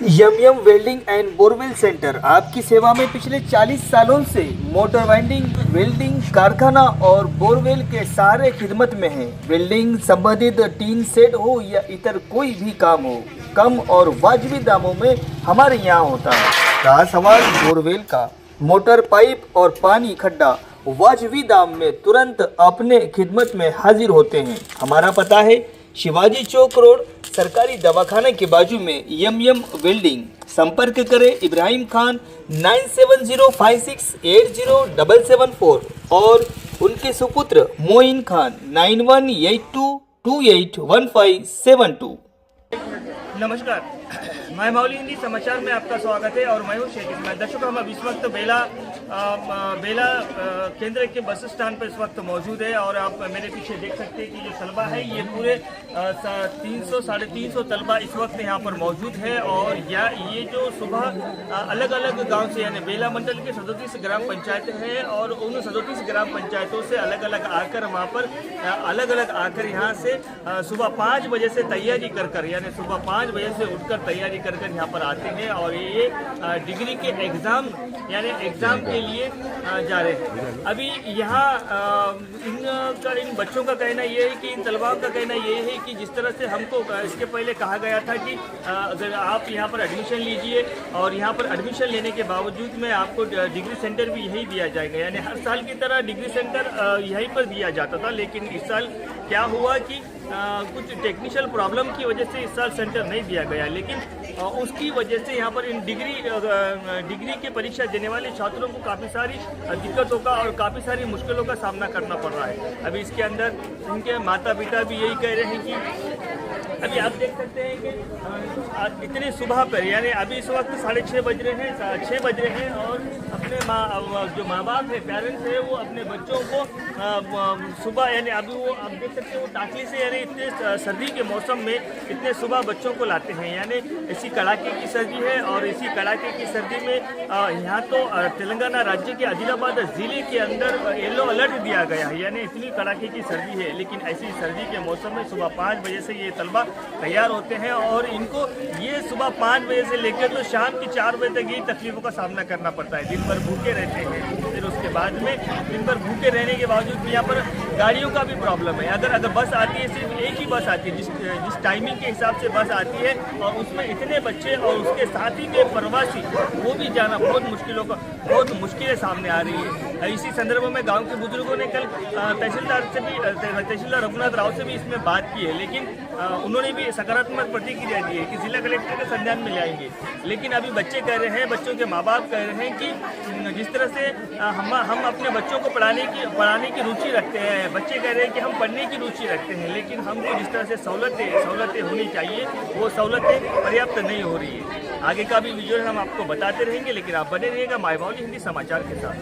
यम यम welding and borewell centre आपकी सेवा में पिछले 40 सालों से मोटर वाइंडिंग, वेल्डिंग, कारखाना और बोरवेल के सारे खिदमत में है। वेल्डिंग संबंधित टीन सेट हो या इतर कोई भी काम हो, कम और वाजिबी दामों में हमारे यहाँ होता है। रहा सवाल बोरवेल का, मोटर, पाइप और पानी खड्डा वाजिबी दाम में तुरंत अपने खिदमत में हाजिर होते हैं। हमारा पता है शिवाजी चौक रोड, सरकारी दवाखाने के बाजू में यम यम वेल्डिंग। संपर्क करें इब्राहिम खान 9705680774 और उनके सुपुत्र मोइन खान 9182281572। नमस्कार, मैं मौली हिंदी समाचार में आपका स्वागत है और मैं हूँ शेख इस्माइल। दर्शकों, हम इस वक्त बेला केंद्र के बस स्टैंड पर इस वक्त मौजूद है और आप मेरे पीछे देख सकते हैं कि जो तलबा है ये पूरे 300-350 तलबा इस वक्त यहाँ पर मौजूद है। और ये जो सुबह अलग अलग गांव से, यानी बेला मंडल के 37 ग्राम पंचायतें हैं और उन 37 ग्राम पंचायतों से अलग अलग आकर वहाँ पर यहाँ से सुबह 5 बजे से तैयारी कर यानी सुबह 5 बजे से उठकर तैयारी कर यहाँ पर आते हैं और ये डिग्री के एग्ज़ाम के लिए जा रहे हैं। अभी यहाँ इन बच्चों का कहना ये है कि इन तलबाओं का कहना ये है कि जिस तरह से हमको इसके पहले कहा गया था कि अगर आप यहाँ पर एडमिशन लीजिए और यहाँ पर एडमिशन लेने के बावजूद में आपको डिग्री सेंटर भी यही दिया जाएगा, यानी हर साल की तरह डिग्री सेंटर यहीं पर दिया जाता था। लेकिन इस साल क्या हुआ कि कुछ टेक्निकल प्रॉब्लम की वजह से इस साल सेंटर नहीं दिया गया, लेकिन उसकी वजह से यहाँ पर इन डिग्री के परीक्षा देने वाले छात्रों को काफ़ी सारी दिक्कतों का और काफ़ी सारी मुश्किलों का सामना करना पड़ रहा है। अभी इसके अंदर इनके माता पिता भी यही कह रहे हैं कि अभी आप देख सकते हैं कि इतने सुबह पर, यानी अभी इस वक्त 6:30 बज रहे हैं, 6 बज रहे हैं और अपने जो माँ बाप है, पेरेंट्स है, वो अपने बच्चों को सुबह, यानी अभी वो आप देख सकते हैं वो टाकली से, यानी इतने सर्दी के मौसम में इतने सुबह बच्चों को लाते हैं। यानी इसी कड़ाके की सर्दी है और इसी कड़ाके की सर्दी में यहाँ तो तेलंगाना राज्य के आदिलाबाद ज़िले के अंदर येलो अलर्ट दिया गया है, यानी इतनी कड़ाके की सर्दी है। लेकिन ऐसी सर्दी के मौसम में सुबह 5 बजे से ये तलबा तैयार होते हैं और इनको ये सुबह 5 बजे से लेकर तो शाम की 4 बजे तक ये तकलीफों का सामना करना पड़ता है। दिन भर भूखे रहते हैं, फिर उसके बाद में दिन भर भूखे रहने के बावजूद भी यहाँ पर गाड़ियों का भी प्रॉब्लम है। अगर बस आती है, सिर्फ एक ही बस आती है जिस टाइमिंग के हिसाब से बस आती है और उसमें इतने बच्चे और उसके साथ ही के प्रवासी, वो भी जाना बहुत मुश्किलें सामने आ रही है। इसी संदर्भ में गाँव के बुजुर्गों ने कल तहसीलदार रघुनाथ राव से भी इसमें बात की है, लेकिन उन्होंने भी सकारात्मक प्रतिक्रिया दी है कि जिला कलेक्टर के संज्ञान में ले आएंगे। लेकिन अभी बच्चे कह रहे हैं, बच्चों के माँ बाप कह रहे हैं कि जिस तरह से हम अपने बच्चों को पढ़ाने की रुचि रखते हैं, बच्चे कह रहे हैं कि हम पढ़ने की रुचि रखते हैं, लेकिन हमको जिस तरह से सहूलतें होनी चाहिए वो सहूलतें पर्याप्त नहीं हो रही है। आगे का भी विजुअल हम आपको बताते रहेंगे, लेकिन आप बने रहिएगा माय मौली हिंदी समाचार के साथ।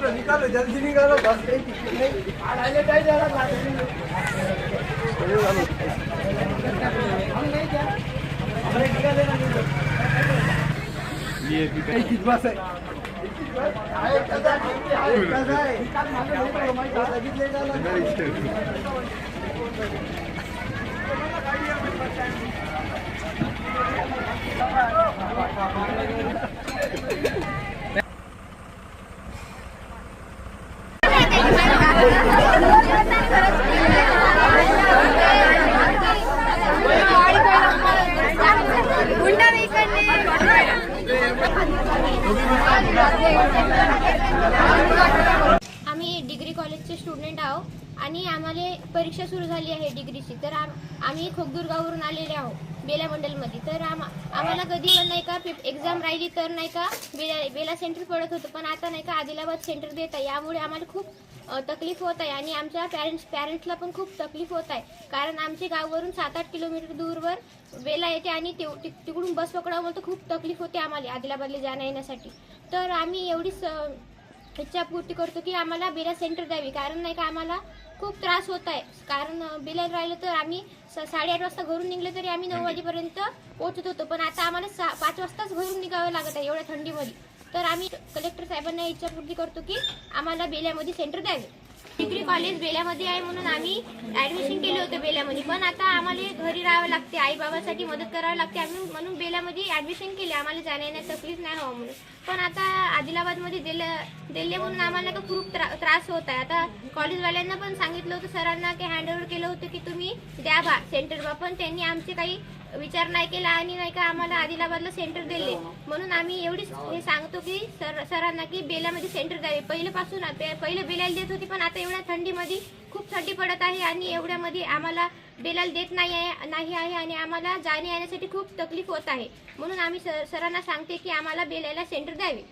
निकालो जल्दी निकालो, बस ये बस है। आम्ही डिग्री कॉलेजचे स्टुडंट आहोत आणि आम्हाला परीक्षा सुरू झाली आहे डिग्रीची. तर आम्ही खोकदुर्गावरून आलेले आहोत बेला मंडलमध्ये. तर आम्हाला कधी पण नाही का एक्झाम राहिली तर नाही का बेला सेंटर पडत होतं, पण आता नाही का आदिलाबाद सेंटर देत आहे. यामुळे आम्हाला खूप तकलीफ होत आहे आणि आमच्या पॅरेंट्सला पण खूप तकलीफ होत आहे, कारण आमच्या गावावरून 7-8 किलोमीटर दूरवर बेला येते आणि तिकडून बस पकडावं तर खूप तकलीफ होते आम्हाला आदिलाबादला जाण्या येण्यासाठी. तर आम्ही एवढीच इच्छा पूर्ती करतो की आम्हाला बेला सेंटर द्यावी, कारण नाही का आम्हाला खूप त्रास होत आहे. कारण बेला राहिलं तर आम्ही 8:30 वाजता घरून निघले तरी आम्ही 9 वाजेपर्यंत पोहोचत होतो, पण आता आम्हाला 5 वाजताच घरून निघावं लागत आहे एवढ्या थंडीमध्ये. तर आम्ही कलेक्टर साहेबांना इच्छापूर्ती करतो की आम्हाला बेल्यामध्ये सेंटर द्यावे. डिग्री कॉलेज बेल्यामध्ये आहे म्हणून आम्ही ॲडमिशन केले होते बेल्यामध्ये, पण आता आम्हाला घरी राहावं लागते, आई बाबासाठी मदत करावी लागते. आम्ही म्हणून बेल्यामध्ये ॲडमिशन केले, आम्हाला जाण्या येण्यात तकलीफ नाही व्हावं म्हणून. पण आता आदिलाबादमध्ये दिले म्हणून आम्हाला का खूप त्रास होत आहे. आता कॉलेजवाल्यांना पण सांगितलं होतं, सरांना की हँडओव्हर केलं होतं की तुम्ही द्या बा सेंटर बा, पण त्यांनी आमचे काही विचार नाही केला आणि नाही का आम्हाला आदिलाबादला सेंटर दिले. म्हणून आम्ही एवढीच हे सांगतो की सरांना की बेलामध्ये सेंटर द्यावे. पहिले बेलाला देत होती, पण आता एवढ्या थंडीमध्ये खूप थंडी पडत आहे आणि एवढ्यामध्ये आम्हाला बेलाला देत नाही आहे आणि आम्हाला जाण्या येण्यासाठी खूप तकलीफ होत आहे. म्हणून आम्ही सरांना सांगते की आम्हाला बेलाला सेंटर द्यावे.